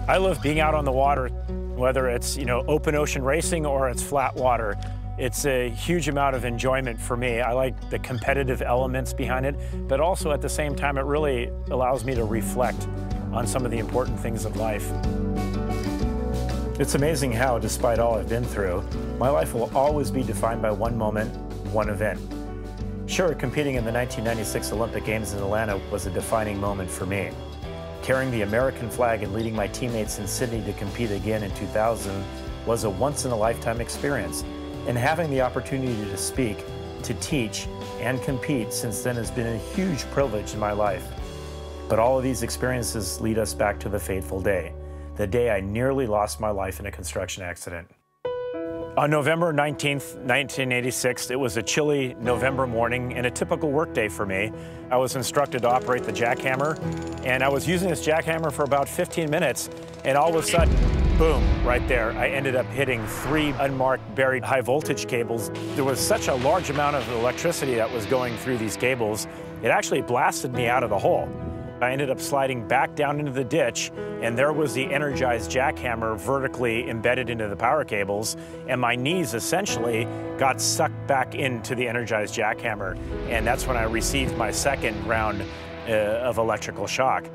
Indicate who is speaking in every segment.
Speaker 1: I love being out on the water, whether it's, open ocean racing or it's flat water. It's a huge amount of enjoyment for me. I like the competitive elements behind it, but also at the same time, it really allows me to reflect on some of the important things of life. It's amazing how, despite all I've been through, my life will always be defined by one moment, one event. Sure, competing in the 1996 Olympic Games in Atlanta was a defining moment for me. Carrying the American flag and leading my teammates in Sydney to compete again in 2000 was a once-in-a-lifetime experience. And having the opportunity to speak, to teach, and compete since then has been a huge privilege in my life. But all of these experiences lead us back to the fateful day, the day I nearly lost my life in a construction accident. On November 19th, 1986, it was a chilly November morning and a typical workday for me. I was instructed to operate the jackhammer, and I was using this jackhammer for about 15 minutes, and all of a sudden, boom, right there, I ended up hitting 3 unmarked buried high voltage cables. There was such a large amount of electricity that was going through these cables, it actually blasted me out of the hole. I ended up sliding back down into the ditch, and there was the energized jackhammer vertically embedded into the power cables, and my knees essentially got sucked back into the energized jackhammer, and that's when I received my second round of electrical shock.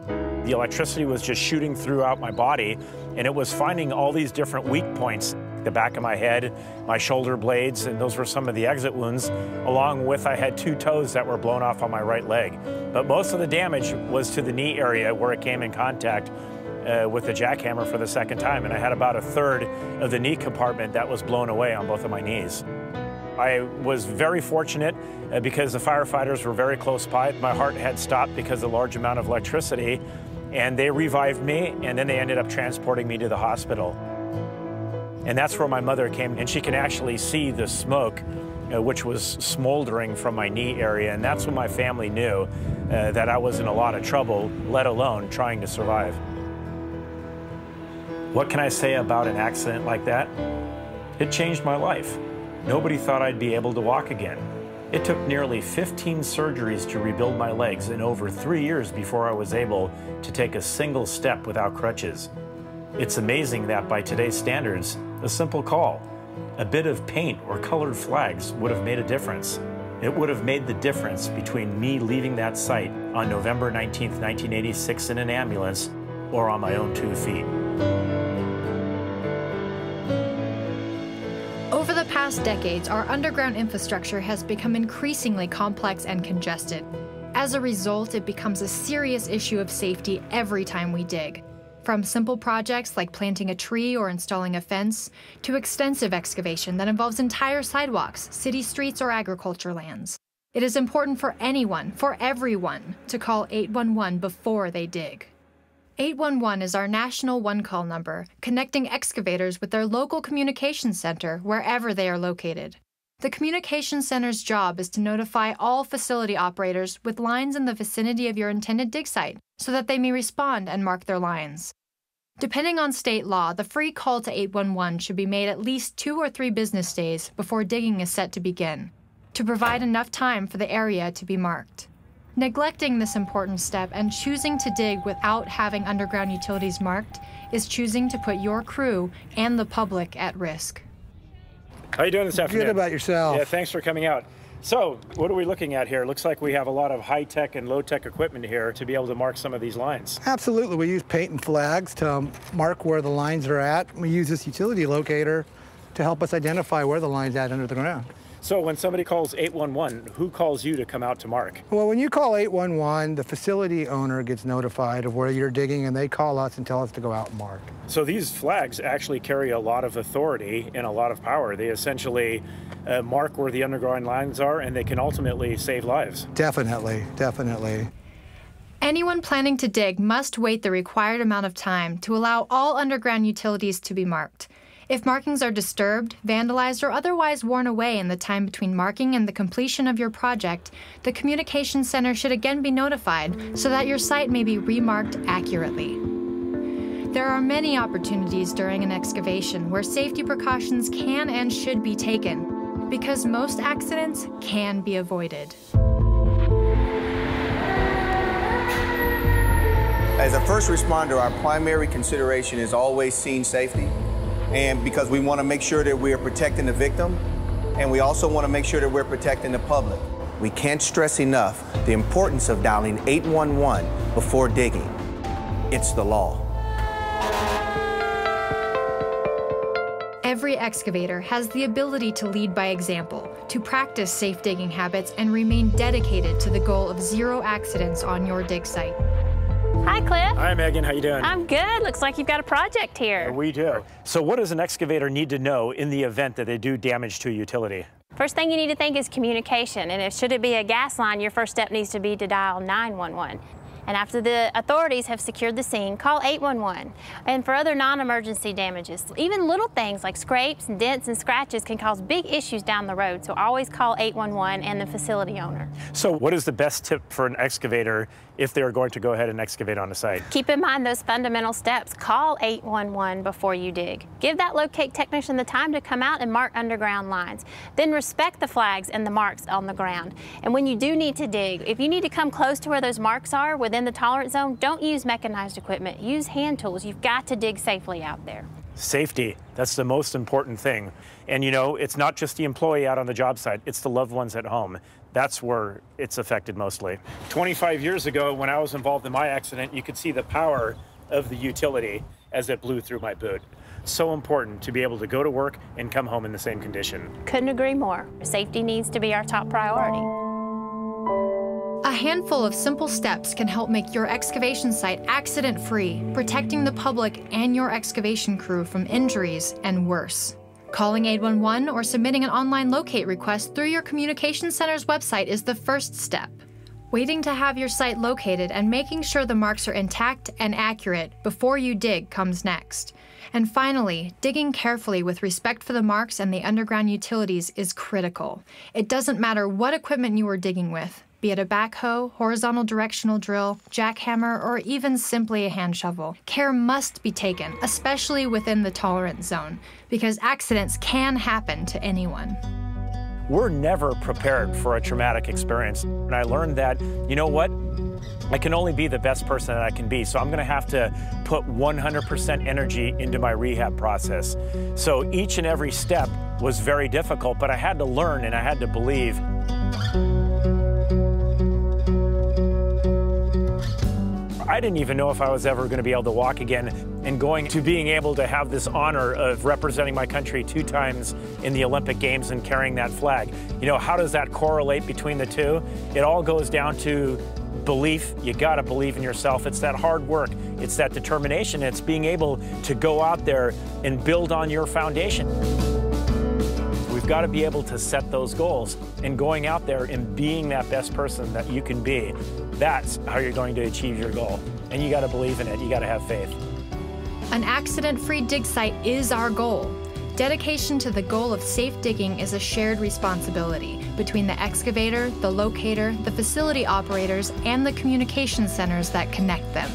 Speaker 1: The electricity was just shooting throughout my body, and it was finding all these different weak points. The back of my head, my shoulder blades, and those were some of the exit wounds, along with I had 2 toes that were blown off on my right leg. But most of the damage was to the knee area where it came in contact with the jackhammer for the second time, and I had about 1/3 of the knee compartment that was blown away on both of my knees. I was very fortunate because the firefighters were very close by. My heart had stopped because of the large amount of electricity, and they revived me, and then they ended up transporting me to the hospital. And that's where my mother came, and she can actually see the smoke, which was smoldering from my knee area, and that's when my family knew that I was in a lot of trouble, let alone trying to survive. What can I say about an accident like that? It changed my life. Nobody thought I'd be able to walk again. It took nearly 15 surgeries to rebuild my legs and over 3 years before I was able to take a single step without crutches. It's amazing that by today's standards, a simple call, a bit of paint or colored flags would have made a difference. It would have made the difference between me leaving that site on November 19th, 1986 in an ambulance or on my own 2 feet.
Speaker 2: Over the past decades, our underground infrastructure has become increasingly complex and congested. As a result, it becomes a serious issue of safety every time we dig. From simple projects like planting a tree or installing a fence, to extensive excavation that involves entire sidewalks, city streets, or agriculture lands. It is important for anyone, for everyone, to call 811 before they dig. 811 is our national one-call number, connecting excavators with their local communications center wherever they are located. The communications center's job is to notify all facility operators with lines in the vicinity of your intended dig site so that they may respond and mark their lines. Depending on state law, the free call to 811 should be made at least 2 or 3 business days before digging is set to begin, to provide enough time for the area to be marked. Neglecting this important step and choosing to dig without having underground utilities marked is choosing to put your crew and the public at risk.
Speaker 1: How are you doing this afternoon?
Speaker 3: Good. About yourself?
Speaker 1: Yeah, thanks for coming out. So, what are we looking at here? Looks like we have a lot of high-tech and low-tech equipment here to be able to mark some of these lines.
Speaker 3: Absolutely. We use paint and flags to mark where the lines are at. We use this utility locator to help us identify where the line's at under the ground.
Speaker 1: So when somebody calls 811, who calls you to come out to mark?
Speaker 3: Well, when you call 811, the facility owner gets notified of where you're digging, and they call us and tell us to go out and mark.
Speaker 1: So these flags actually carry a lot of authority and a lot of power. They essentially mark where the underground lines are, and they can ultimately save lives.
Speaker 3: Definitely, definitely.
Speaker 2: Anyone planning to dig must wait the required amount of time to allow all underground utilities to be marked. If markings are disturbed, vandalized, or otherwise worn away in the time between marking and the completion of your project, the Communications Center should again be notified so that your site may be remarked accurately. There are many opportunities during an excavation where safety precautions can and should be taken, because most accidents can be avoided.
Speaker 4: As a first responder, our primary consideration is always scene safety, and because we want to make sure that we are protecting the victim, and we also want to make sure that we're protecting the public. We can't stress enough the importance of dialing 811 before digging. It's the law.
Speaker 2: Every excavator has the ability to lead by example, to practice safe digging habits, and remain dedicated to the goal of 0 accidents on your dig site.
Speaker 5: Hi, Cliff.
Speaker 1: Hi, Megan. How you doing?
Speaker 5: I'm good. Looks like you've got a project here.
Speaker 1: Yeah, we do. So what does an excavator need to know in the event that they do damage to a utility?
Speaker 5: First thing you need to think is communication, and should it be a gas line, your first step needs to be to dial 911. And after the authorities have secured the scene, call 811. And for other non-emergency damages, even little things like scrapes and dents and scratches can cause big issues down the road, so always call 811 and the facility owner.
Speaker 1: So what is the best tip for an excavator if they're going to go ahead and excavate on a site?
Speaker 5: Keep in mind those fundamental steps. Call 811 before you dig. Give that locate technician the time to come out and mark underground lines. Then respect the flags and the marks on the ground. And when you do need to dig, if you need to come close to where those marks are within the tolerance zone, don't use mechanized equipment. Use hand tools. You've got to dig safely out there.
Speaker 1: Safety, that's the most important thing. And you know, it's not just the employee out on the job site, it's the loved ones at home. That's where it's affected mostly. 25 years ago, when I was involved in my accident, you could see the power of the utility as it blew through my boot. So important to be able to go to work and come home in the same condition.
Speaker 5: Couldn't agree more. Safety needs to be our top priority.
Speaker 2: A handful of simple steps can help make your excavation site accident-free, protecting the public and your excavation crew from injuries and worse. Calling 811 or submitting an online locate request through your communication center's website is the first step. Waiting to have your site located and making sure the marks are intact and accurate before you dig comes next. And finally, digging carefully with respect for the marks and the underground utilities is critical. It doesn't matter what equipment you are digging with, be it a backhoe, horizontal directional drill, jackhammer, or even simply a hand shovel. Care must be taken, especially within the tolerance zone, because accidents can happen to anyone.
Speaker 1: We're never prepared for a traumatic experience. And I learned that, you know what? I can only be the best person that I can be, so I'm gonna have to put 100% energy into my rehab process. So each and every step was very difficult, but I had to learn and I had to believe. I didn't even know if I was ever going to be able to walk again, and going to being able to have this honor of representing my country 2 times in the Olympic Games and carrying that flag. You know, how does that correlate between the two? It all goes down to belief. You got to believe in yourself. It's that hard work. It's that determination. It's being able to go out there and build on your foundation. We've got to be able to set those goals, and going out there and being that best person that you can be. That's how you're going to achieve your goal. And you got to believe in it. You got to have faith.
Speaker 2: An accident-free dig site is our goal. Dedication to the goal of safe digging is a shared responsibility between the excavator, the locator, the facility operators, and the communication centers that connect them.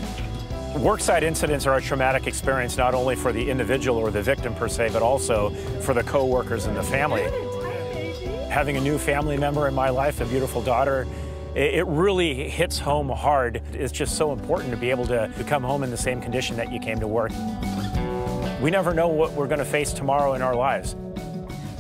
Speaker 1: Worksite incidents are a traumatic experience not only for the individual or the victim per se, but also for the co-workers and the family. Having a new family member in my life, a beautiful daughter, it really hits home hard. It's just so important to be able to come home in the same condition that you came to work. We never know what we're going to face tomorrow in our lives.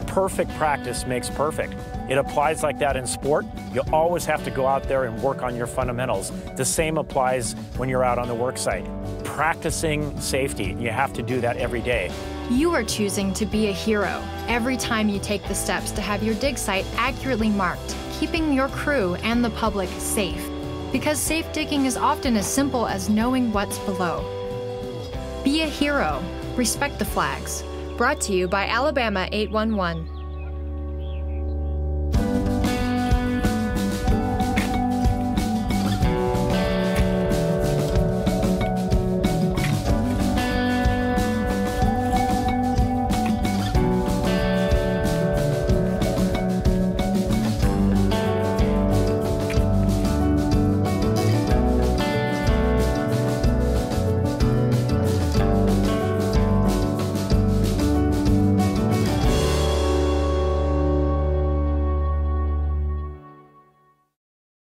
Speaker 1: Perfect practice makes perfect. It applies like that in sport. You always have to go out there and work on your fundamentals. The same applies when you're out on the work site. Practicing safety, you have to do that every day.
Speaker 2: You are choosing to be a hero every time you take the steps to have your dig site accurately marked, keeping your crew and the public safe. Because safe digging is often as simple as knowing what's below. Be a hero. Respect the flags. Brought to you by Alabama 811.